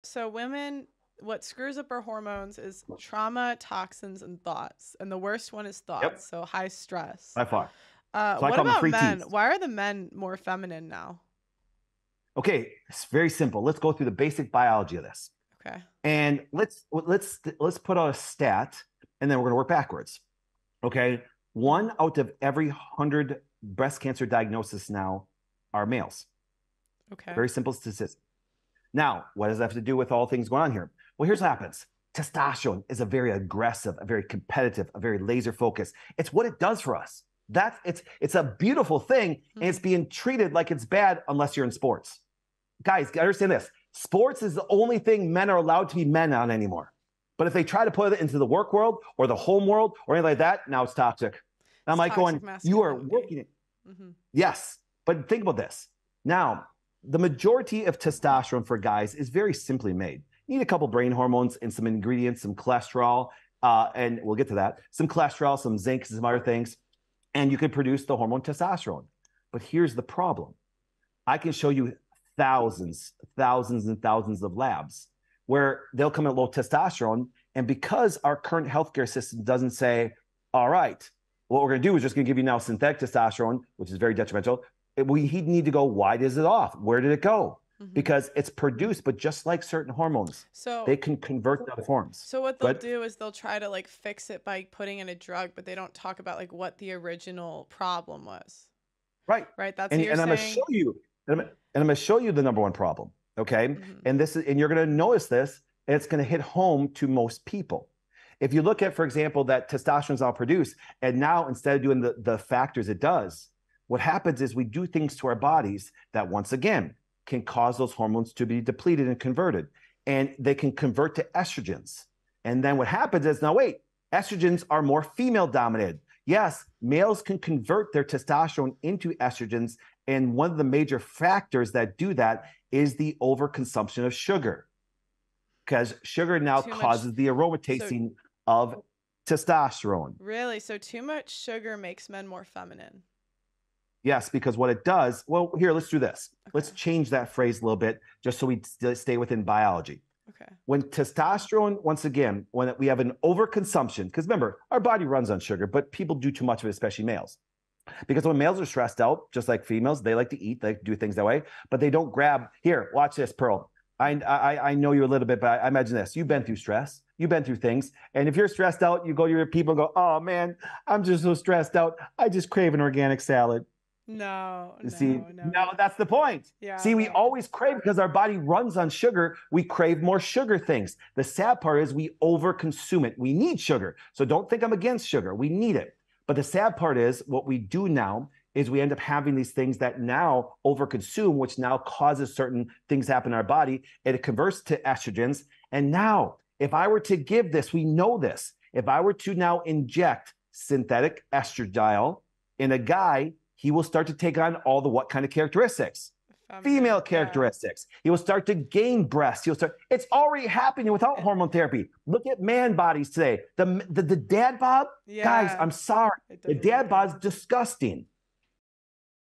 So women, what screws up our hormones is trauma, toxins, and thoughts. And the worst one is thoughts. Yep, So high stress. by far. So I What call them the about three men? T's. Why are the men more feminine now? Okay, it's very simple. Let's go through the basic biology of this. Okay. And let's put out a stat, and then we're going to work backwards. Okay, 1 out of every 100 breast cancer diagnoses now are males. Okay. Very simple statistic. Now, what does that have to do with all things going on here? Well, here's what happens. Testosterone is a very aggressive, a very competitive, a very laser focused. It's what it does for us. It's a beautiful thing, and it's being treated like it's bad unless you're in sports. Guys, understand this. Sports is the only thing men are allowed to be men on anymore. But if they try to put it into the work world or the home world or anything like that, now it's toxic. And I'm like going, you are working it. Yes. But think about this. Now, the majority of testosterone for guys is very simply made. You need a couple brain hormones and some ingredients, some cholesterol, and we'll get to that. Some cholesterol, some zinc, some other things, and you can produce the hormone testosterone. But here's the problem. I can show you thousands and thousands of labs where they'll come at low testosterone. And because our current healthcare system doesn't say, all right, what we're going to do is just going to give you now synthetic testosterone, which is very detrimental. We need to go, why is it off? Where did it go? Because it's produced, but just like certain hormones, So they can convert to other forms. So what they'll do is they'll try to like fix it by putting in a drug, but they don't talk about like what the original problem was. Right. Right. That's and, what you're and I'm going to saying. show you, and I'm going to show you the number one problem. Okay. And you're going to notice this, and it's going to hit home to most people. If you look at, for example, that testosterone is all produced, and now instead of doing the factors it does, what happens is we do things to our bodies that once again can cause those hormones to be depleted and converted. And they can convert to estrogens. And then what happens is, now wait, estrogens are more female dominated. Yes, males can convert their testosterone into estrogens. And one of the major factors that do that is the overconsumption of sugar. Because sugar now causes the aromatase of testosterone. Really? So too much sugar makes men more feminine? Yes, because what it does, well, here, let's do this. Okay. Let's change that phrase a little bit just so we stay within biology. Okay. When testosterone, once again, when we have an overconsumption, because remember, our body runs on sugar, but people do too much of it, especially males. Because when males are stressed out, just like females, they like to eat, they like to do things that way, but they don't grab, here, watch this, Pearl. I know you a little bit, but I imagine this. You've been through stress. You've been through things. And if you're stressed out, you go to your people and go, oh, man, I'm just so stressed out. I just crave an organic salad. No, that's the point. Yeah, see, we always crave because our body runs on sugar. We crave more sugar things. The sad part is we overconsume it. We need sugar. So don't think I'm against sugar. We need it. But the sad part is what we do now is we end up having these things that now overconsume, which now causes certain things to happen in our body. And it converts to estrogens. And now, if I were to give this, we know this. If I were to now inject synthetic estradiol in a guy, he will start to take on all the what kind of characteristics? Female characteristics. He will start to gain breasts. It's already happening without hormone therapy. Look at man bodies today. The dad bod, guys, I'm sorry. The dad bod's disgusting.